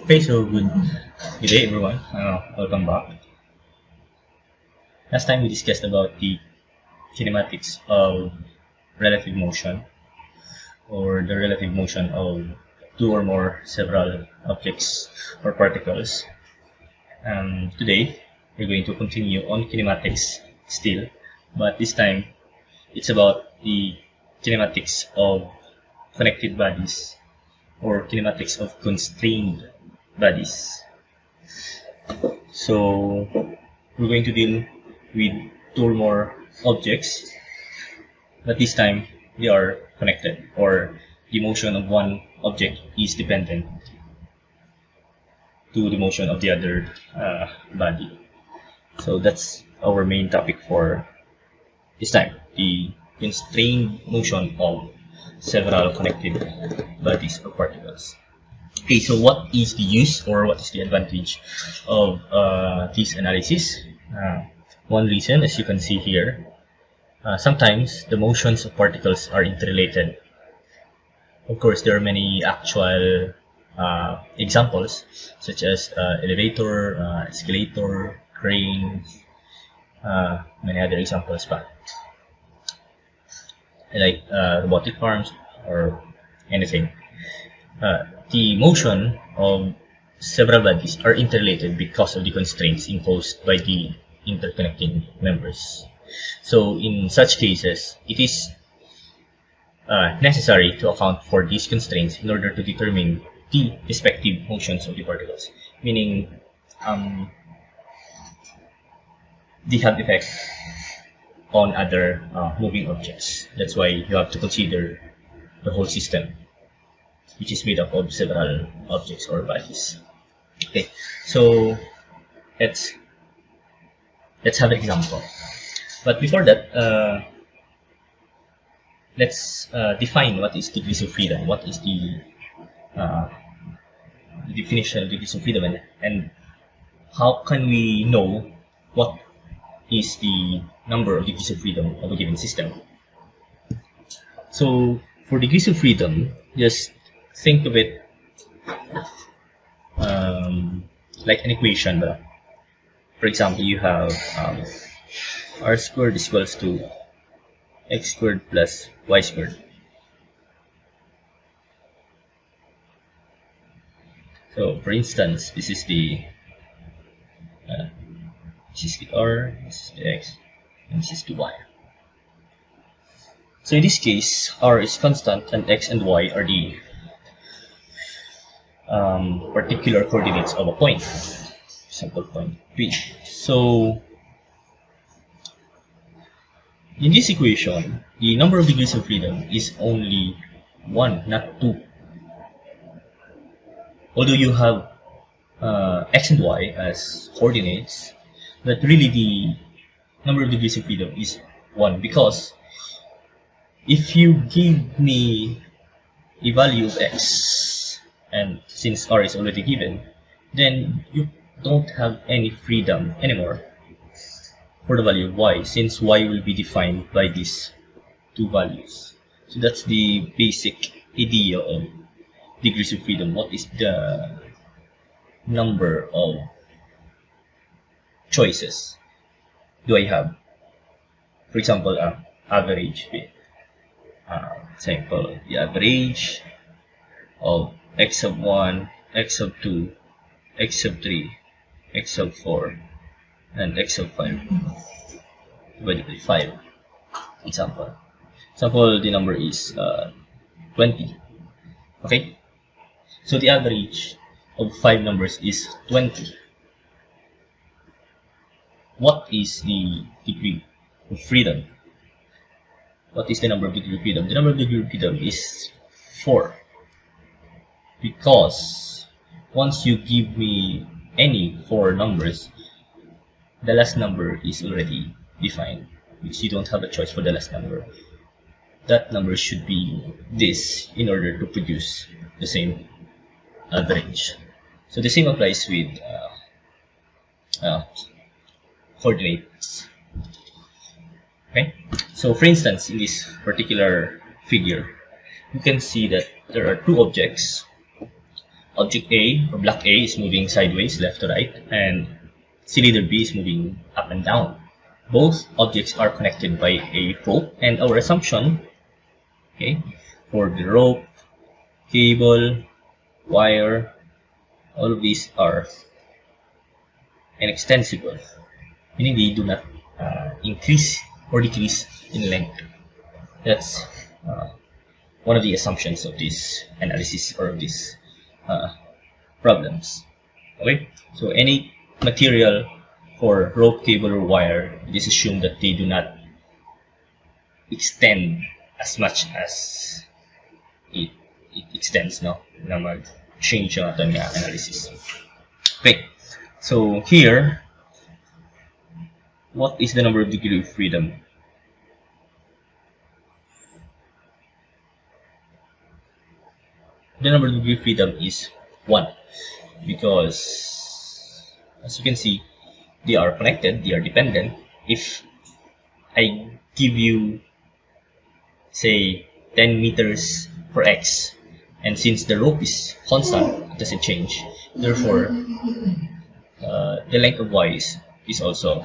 Okay, so good day everyone. Welcome back. Last time we discussed about the kinematics of relative motion, or the relative motion of two or more several objects or particles. Today we're going to continue on kinematics still, but this time it's about the kinematics of connected bodies or kinematics of constrained bodies. So we're going to deal with two or more objects, but this time they are connected, or the motion of one object is dependent to the motion of the other body. So that's our main topic for this time, the constrained motion of several connected bodies or particles. Okay, so what is the use or what is the advantage of this analysis? One reason, as you can see here, sometimes the motions of particles are interrelated. Of course, there are many actual examples, such as elevator, escalator, crane, many other examples, but like robotic arms or anything. The motion of several bodies are interrelated because of the constraints imposed by the interconnecting members. So in such cases, it is necessary to account for these constraints in order to determine the respective motions of the particles, meaning they have effect on other moving objects. That's why you have to consider the whole system, which is made up of several objects or bodies. Okay, so let's have an example. But before that, let's define what is degrees of freedom. What is the definition of degrees of freedom, and how can we know what is the number of degrees of freedom of a given system? So for degrees of freedom, just think of it like an equation. For example, you have r squared is equals to x squared plus y squared. So for instance, this is the r, this is the x, and this is the y. So in this case, r is constant and x and y are the particular coordinates of a point, example point P. So in this equation, the number of degrees of freedom is only 1, not 2. Although you have x and y as coordinates, but really the number of degrees of freedom is 1, because if you give me a value of x, and since r is already given, then you don't have any freedom anymore for the value of y, since y will be defined by these two values. So that's the basic idea of degrees of freedom. What is the number of choices do I have? For example, average. Example, the average of x sub 1, x sub 2, x sub 3, x sub 4, and x sub 5 divided by 5. Example, the number is 20. Okay, so the average of 5 numbers is 20. What is the degree of freedom? What is the number of degree of freedom? The number of degree of freedom is 4, because once you give me any 4 numbers, the last number is already defined, because you don't have a choice for the last number. That number should be this in order to produce the same average. So the same applies with coordinates. Okay, so for instance, in this particular figure, you can see that there are two objects object A or block A is moving sideways, left to right, and cylinder B is moving up and down. Both objects are connected by a rope, and our assumption, okay, for the rope, cable, wire, all of these are inextensible, meaning they do not increase or decrease in length. That's one of the assumptions of this analysis or of these problems. Okay, so any material for rope, cable, or wire, it is assumed that they do not extend as much as it extends, no? Na mag-change yung ating analysis. Okay, so here, what is the number of degree of freedom? The number of degree of freedom is 1, because as you can see, they are connected, they are dependent. If I give you, say, 10 meters for X, and since the rope is constant, it doesn't change, therefore the length of Y is also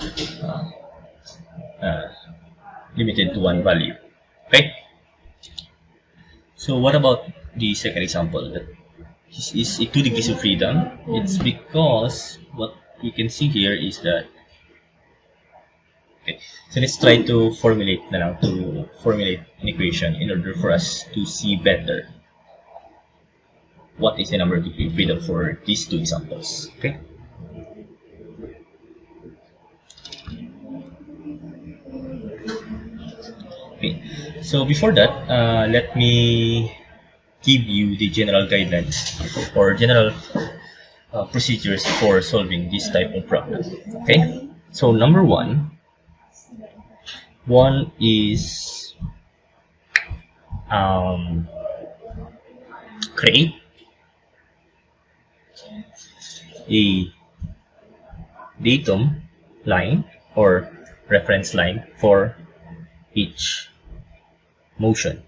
limited to 1 value. Okay, so what about the second example? This is a 2 degrees of freedom. It's because what we can see here is that, okay, so let's try to formulate an equation in order for us to see better what is the number of degree of freedom for these 2 examples. Okay, so before that, let me give you the general guidelines or general procedures for solving this type of problem. Okay, so number one is create a datum line or reference line for each motion.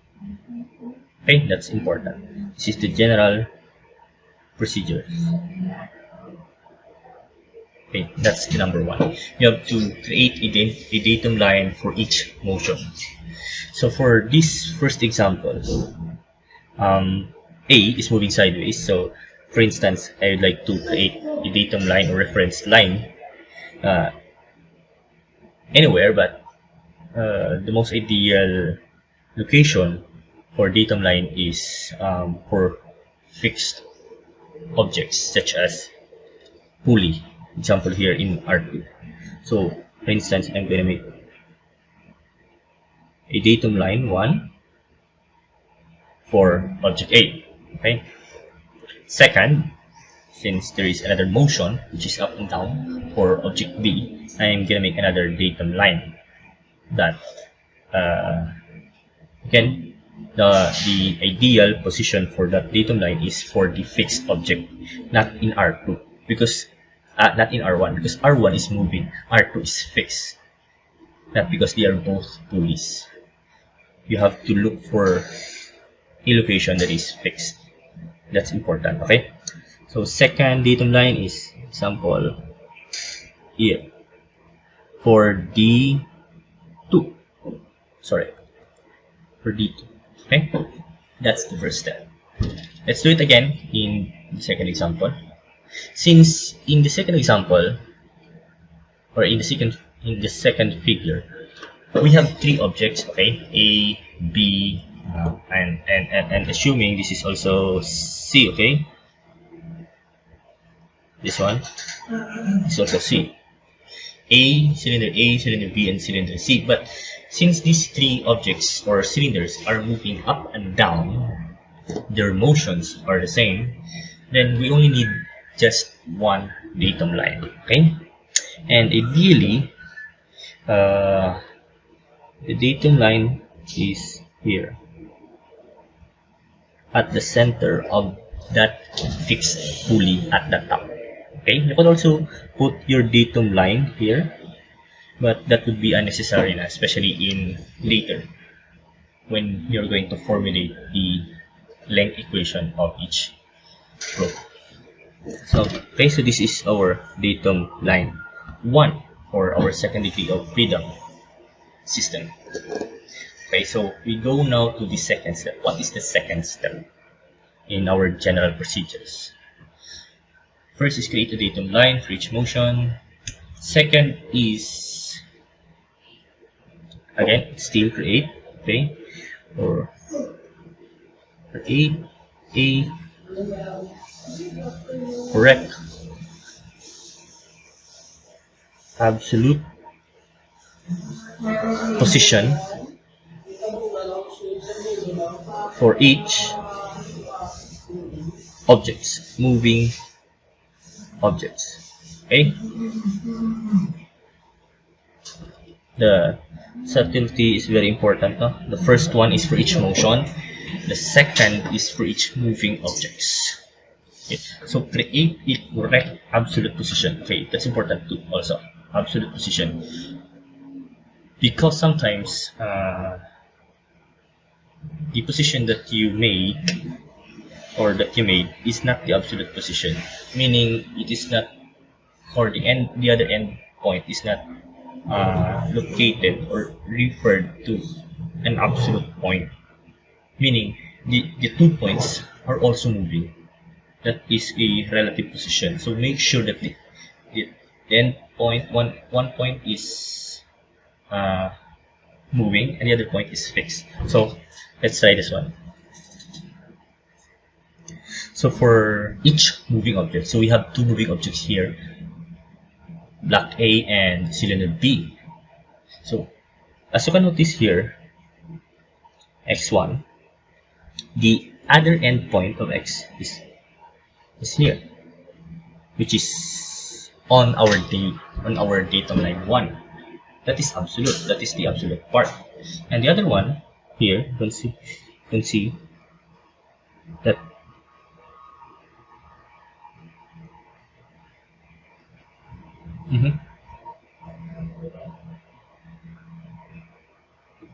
Okay, that's important. This is the general procedure. Okay, that's the number one. You have to create a datum line for each motion. So for this first example, A is moving sideways. So for instance, I would like to create a datum line or reference line anywhere, but the most ideal location for datum line is for fixed objects such as pulley. Example here in R2. So for instance, I'm going to make a datum line 1 for object A. Okay. Second, since there is another motion which is up and down for object B, I'm going to make another datum line that again, the ideal position for that datum line is for the fixed object, not in R2, because not in R1, because R1 is moving, R2 is fixed, not because they are both pulleys. You have to look for a location that is fixed. That's important. Okay, so second datum line is example here for D2. Sorry, for D2. Okay, that's the first step. Let's do it again in the second example. Since in the second example, or in the second figure, we have 3 objects. Okay, A, B, and assuming this is also C. Okay, this one is also C. Cylinder A, cylinder B, and cylinder C. But since these 3 objects or cylinders are moving up and down, their motions are the same, then we only need just one datum line. Okay, and ideally the datum line is here at the center of that fixed pulley at the top. Okay, you can also put your datum line here, but that would be unnecessary, especially in later when you're going to formulate the length equation of each rope. Okay, so this is our datum line 1 or our second degree of freedom system. Okay, so we go now to the second step. What is the second step in our general procedures? First is create a datum line for each motion. Second is, again, still create, okay, or create a correct absolute position for each objects, moving objects. Okay, the subtlety is very important. The first one is for each motion, the second is for each moving objects. Okay. So create a correct absolute position. Okay, that's important too. Also, absolute position, because sometimes the position that you make or that you made is not the absolute position, meaning it is not, or the other end point is not located or referred to an absolute point, meaning the 2 points are also moving. That is a relative position. So make sure that the end point, one point is moving and the other point is fixed. So let's try this one. So for each moving object, so we have 2 moving objects here, block A and cylinder B. So as you can notice here, x1, the other end point of x is here, which is on our datum line 1. That is absolute. That is the absolute part. And the other one here, you can see that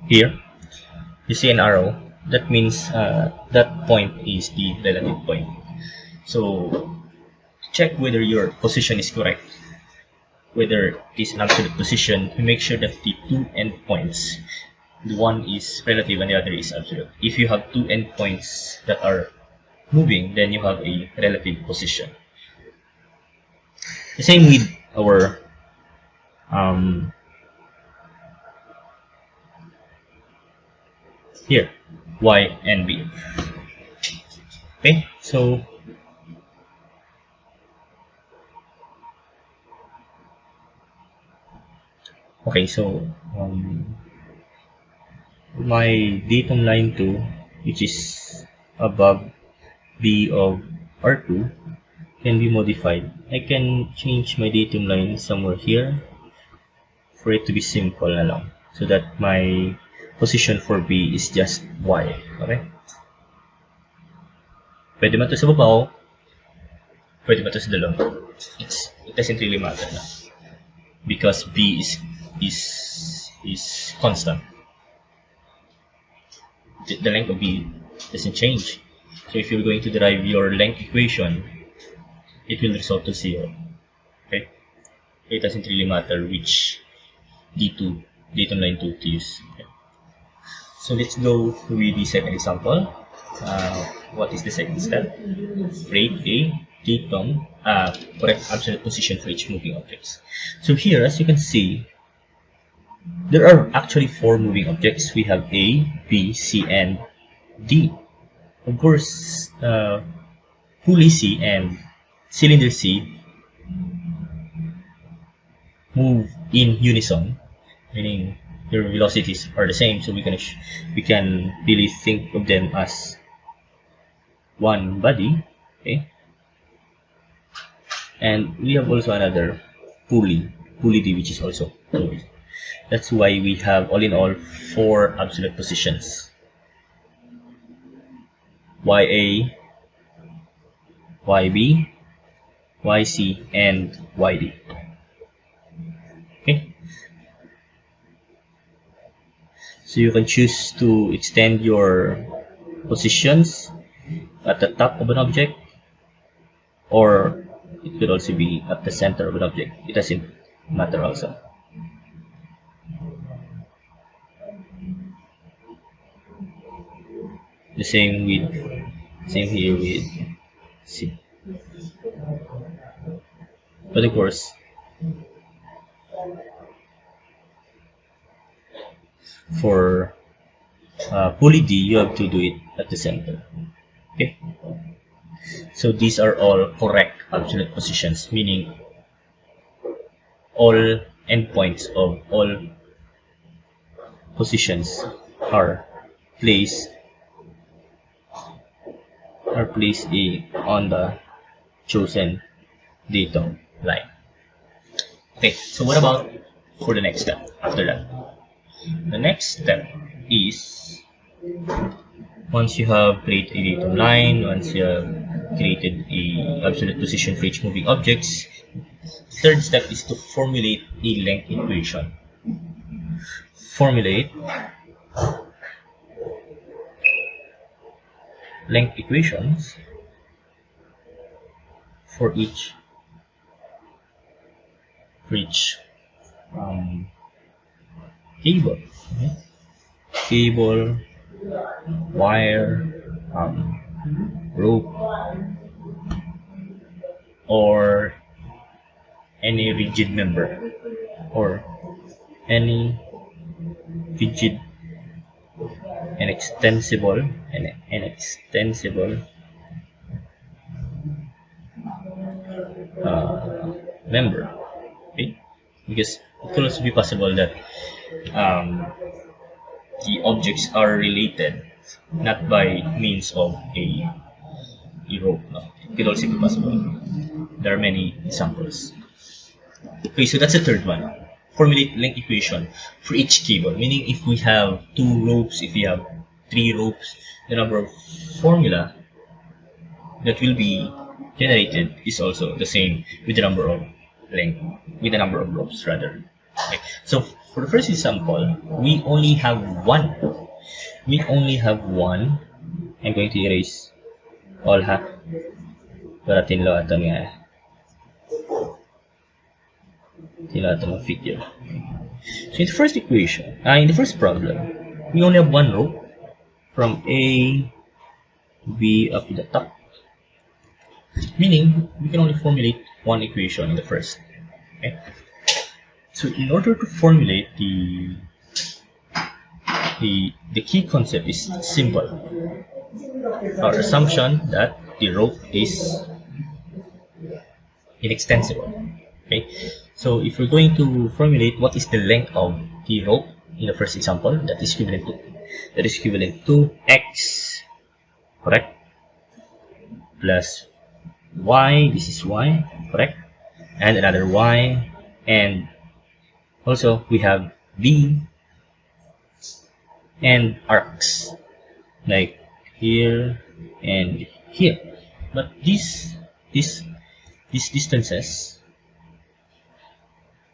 here you see an arrow. That means that point is the relative point. So check whether your position is correct, whether it is an absolute position. You make sure that the 2 endpoints, the one is relative and the other is absolute. If you have 2 endpoints that are moving, then you have a relative position. The same with our here, y and b. Okay, so my datum line 2, which is above b of r2, can be modified. I can change my datum line somewhere here for it to be simple na lang, so that my position for b is just y. Okay? Pwede man to sa babaw, pwede man to sa dalawang. It doesn't really matter na, because b is constant. The length of b doesn't change. So if you're going to derive your length equation, it will result to 0. Okay? It doesn't really matter which datum line 2 to use. Okay. So let's go with the second example. What is the second step? Create a datum, correct absolute position for each moving objects. So here, as you can see, there are actually 4 moving objects. We have A, B, C, and D. Of course, pulley C and cylinder C move in unison, meaning their velocities are the same. So we can really think of them as one body. Okay, and we have also another pulley D, which is also moving. That's why we have all in all 4 absolute positions: YA, YB, YC, and YD. Okay, so you can choose to extend your positions at the top of an object, or it could also be at the center of an object. It doesn't matter also. The same here with C. But of course, for poly D, you have to do it at the center. Okay. So these are all correct absolute positions, meaning all endpoints of all positions are placed on the chosen datum line. Okay, so what about for the next step after that? The next step is, once you have created a datum line, once you have created a absolute position for each moving objects, third step is to formulate a length equation. Formulate length equations for each cable. Okay? Cable, wire, rope, or any rigid member, or any rigid and extensible member. Okay, because it could also be possible that the objects are related not by means of a rope. No, it could also be possible. There are many examples. Okay, so that's the third one. Formulate length equation for each cable, meaning if we have 2 ropes, if we have 3 ropes, the number of formula that will be generated is also the same with the number of ropes rather. Okay. So for the first example, we only have one. I'm going to erase all para tinlo ato nga figure. So in the first equation, in the first problem, we only have one rope from A, B up to the top. Meaning, we can only formulate one equation in the first. Okay? So in order to formulate the key concept is simple. Our assumption that the rope is inextensible. Okay, so if we're going to formulate what is the length of the rope in the first example, that is equivalent to x, correct, plus y, this is y, correct, and another y, and also we have b and arcs like here and here, but these distances,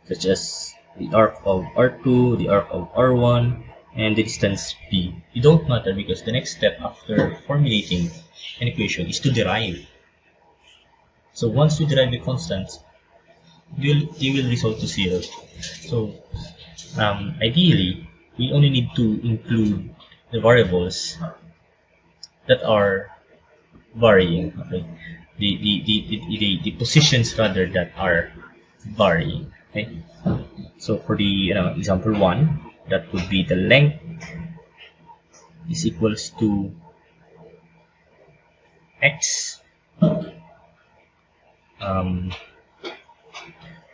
such as the arc of R2, the arc of R1, and the distance B, it don't matter because the next step after formulating an equation is to derive. So once you derive the constants, they will result to 0. So ideally, we only need to include the variables that are varying. Okay, the positions rather that are varying. Okay, so for the example 1, that would be the length is equals to x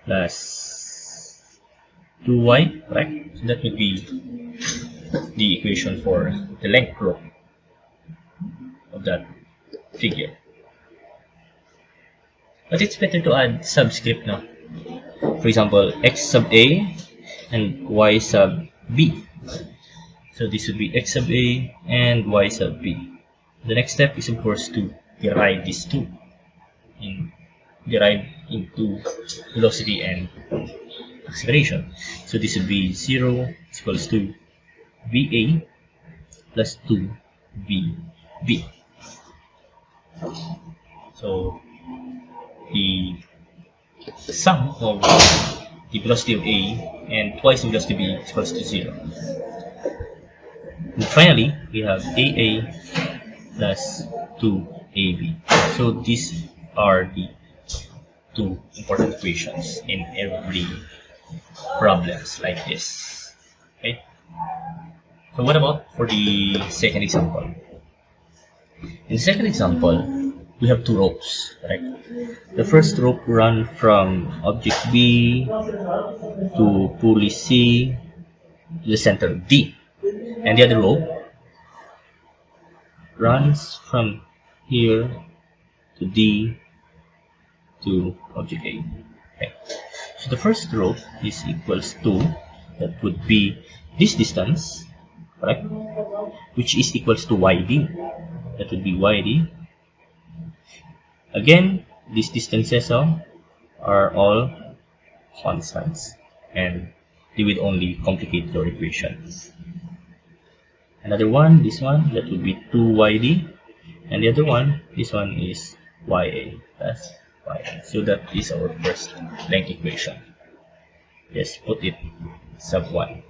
plus 2y, correct? So that would be the equation for the length rope of that figure. But it's better to add subscript now. For example, x sub a and y sub b. So this would be x sub a and y sub b. The next step is of course to derive these two, derive into velocity and acceleration. So this would be 0 is equals to va plus 2vb. So the the sum of the velocity of A and twice the velocity of B is equals to 0. And finally, we have AA plus 2AB. So these are the two important equations in every problems like this. Okay. So what about for the second example? In the second example, we have two ropes, right? The first rope run from object B to pulley C to the center D, and the other rope runs from here to D to object A. Okay. So the first rope is equals to, that would be this distance, correct? Which is equals to YD. That would be YD. Again, these distances are all constants, and they will only complicate your equation. Another one, this one, that would be 2YD, and the other one, this one is YA plus YA. So that is our first length equation. Just put it sub 1.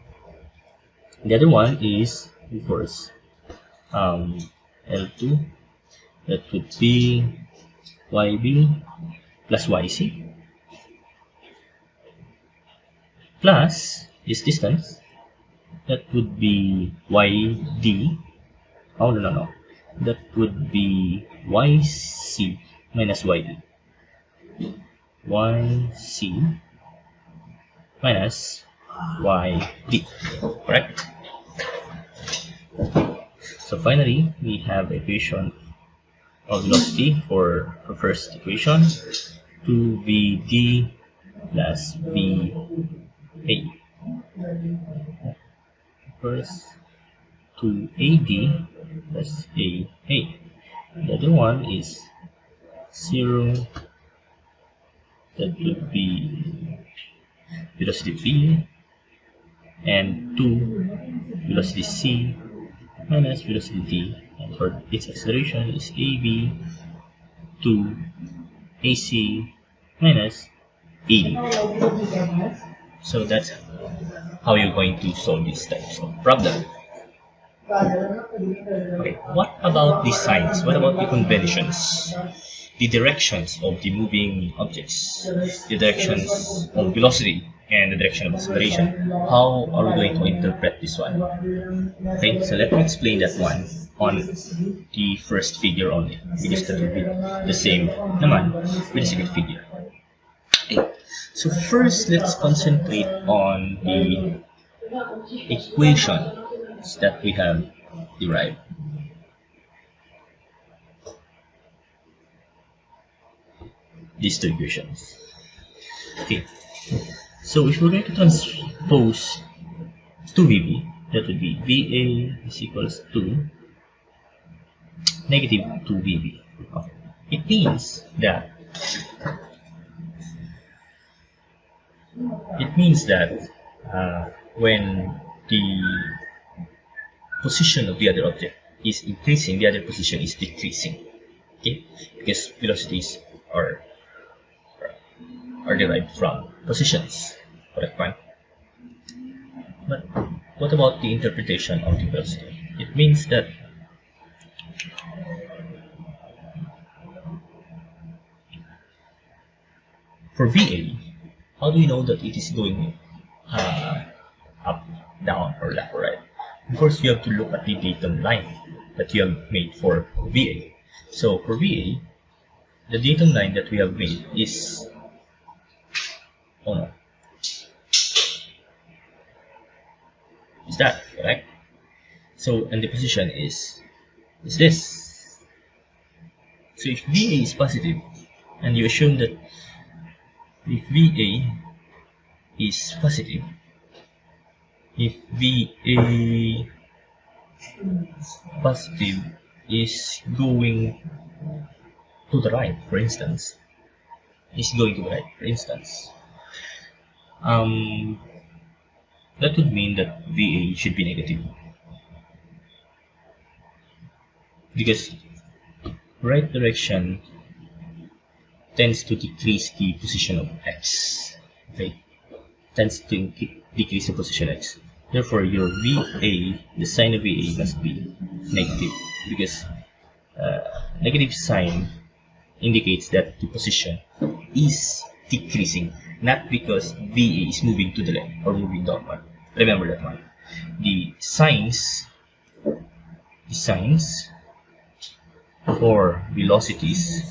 The other one is, of course, L2, that would be YB plus YC plus this distance, that would be YD. Oh, no. That would be YC minus YD. YC minus YD. Correct? So finally, we have equation of velocity for the first equation, 2VD plus VA. First, 2AD plus AA. The other one is 0, that would be velocity V, and 2 velocity C minus velocity D, and for its acceleration is AB to AC minus AD. So that's how you're going to solve these types of problem. Okay, what about the signs? What about the conventions? The directions of the moving objects, the directions of velocity, and the direction of acceleration. How are we going to interpret this one? Okay, so let me explain that one on the first figure only, because that will be the same naman with the second figure. Okay, so first let's concentrate on the equations that we have derived. These two equations. Okay, so if we're going to transpose 2VB, that would be VA is equals to negative 2VB. Okay. It means that when the position of the other object is increasing, the other position is decreasing. Okay, because velocities are derived from positions. Correct one. But what about the interpretation of the velocity? It means that for VA, how do we know that it is going up, down, or left or right? Of course, you have to look at the datum line that you have made for VA. So for VA, the datum line that we have made is, oh no, is that correct? So, and the position is this. So if VA is positive, and you assume that if VA is positive, if VA positive is going to the right, for instance, that would mean that VA should be negative, because right direction tends to decrease the position of x. Okay, tends to decrease the position x. Therefore, your VA, the sign of VA must be negative, because negative sign indicates that the position is decreasing, not because VA is moving to the left or moving downward. Remember that one. The signs for velocities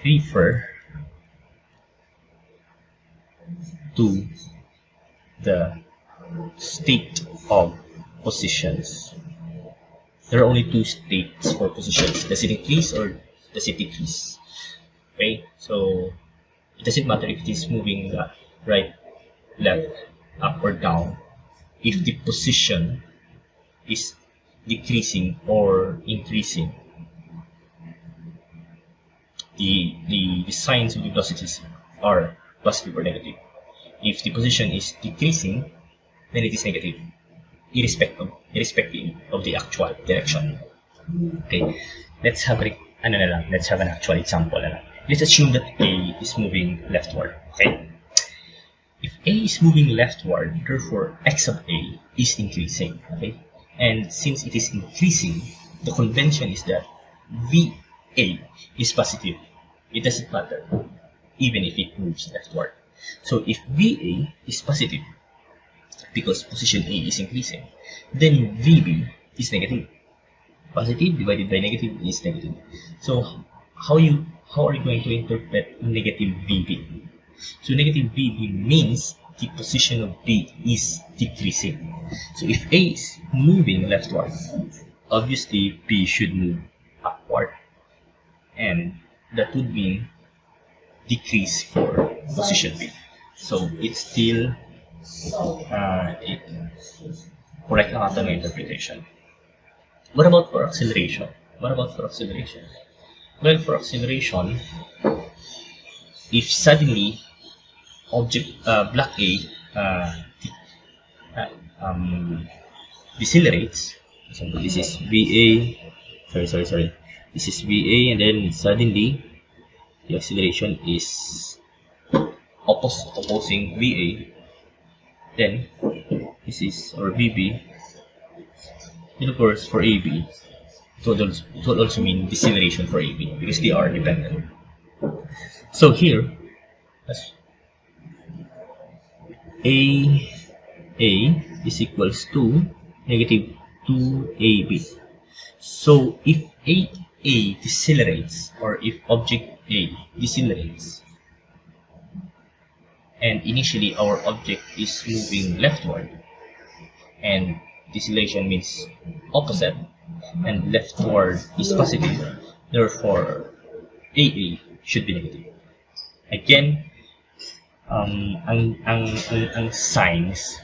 refer to the state of positions. There are only two states for positions. Does it increase or does it decrease? Okay, so it doesn't matter if it is moving right, left, up or down. If the position is decreasing or increasing, the signs of the velocities are positive or negative. If the position is decreasing, then it is negative, irrespective of the actual direction. Okay, let's have an actual example. Let's assume that A is moving leftward. Okay, if A is moving leftward, therefore x of A is increasing. Okay, and since it is increasing, the convention is that VA is positive. It doesn't matter, even if it moves leftward. So if VA is positive, because position A is increasing, then VB is negative. Positive divided by negative is negative. So how are you going to interpret negative VB? So negative VB means the position of B is decreasing. So if A is moving leftward, obviously B should move upward, and that would mean decrease for position B. So it's still correct anatomy interpretation. What about for acceleration? Well, for acceleration, if suddenly object block A decelerates, so this is VA. Sorry. This is VA, and then suddenly the acceleration is opposing VA. Then this is our VB. And of course, for AB, it would also mean deceleration for AB, because they are dependent. So here, AA is equals to negative 2AB. So if AA decelerates, or if object A decelerates, and initially our object is moving leftward, and deceleration means opposite, and leftward is positive, therefore AA should be negative. Again, ang signs,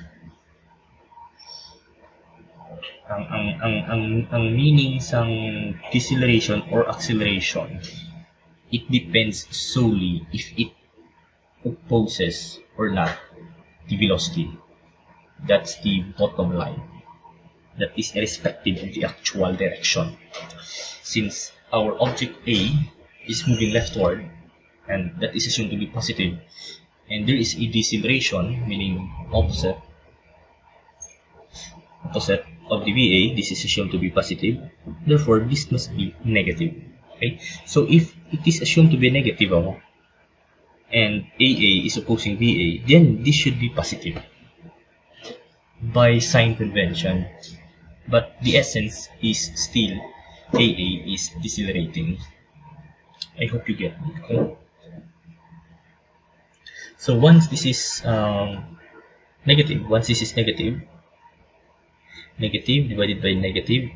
ang meaning sang deceleration or acceleration, it depends solely if it opposes or not the velocity. That's the bottom line. That is irrespective of the actual direction. Since our object A is moving leftward, and that is assumed to be positive, and there is a deceleration, meaning opposite of the VA, this is assumed to be positive, therefore this must be negative. Okay, so if it is assumed to be negative and AA is opposing VA, then this should be positive by sign convention, but the essence is still AA is decelerating. I hope you get it. Okay? So once this is negative divided by negative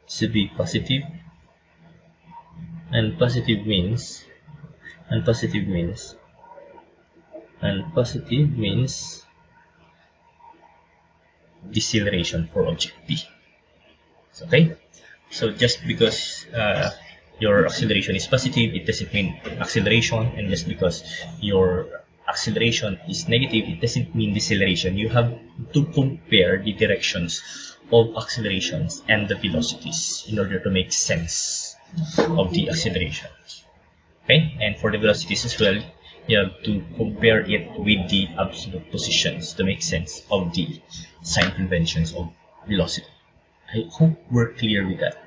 should be positive, and positive means deceleration for object B. Okay, so just because your acceleration is positive, it doesn't mean acceleration, and just because your acceleration is negative, it doesn't mean deceleration. You have to compare the directions of accelerations and the velocities in order to make sense of the accelerations. Okay, and for the velocities as well, you have to compare it with the absolute positions to make sense of the sign conventions of velocity. I hope we're clear with that.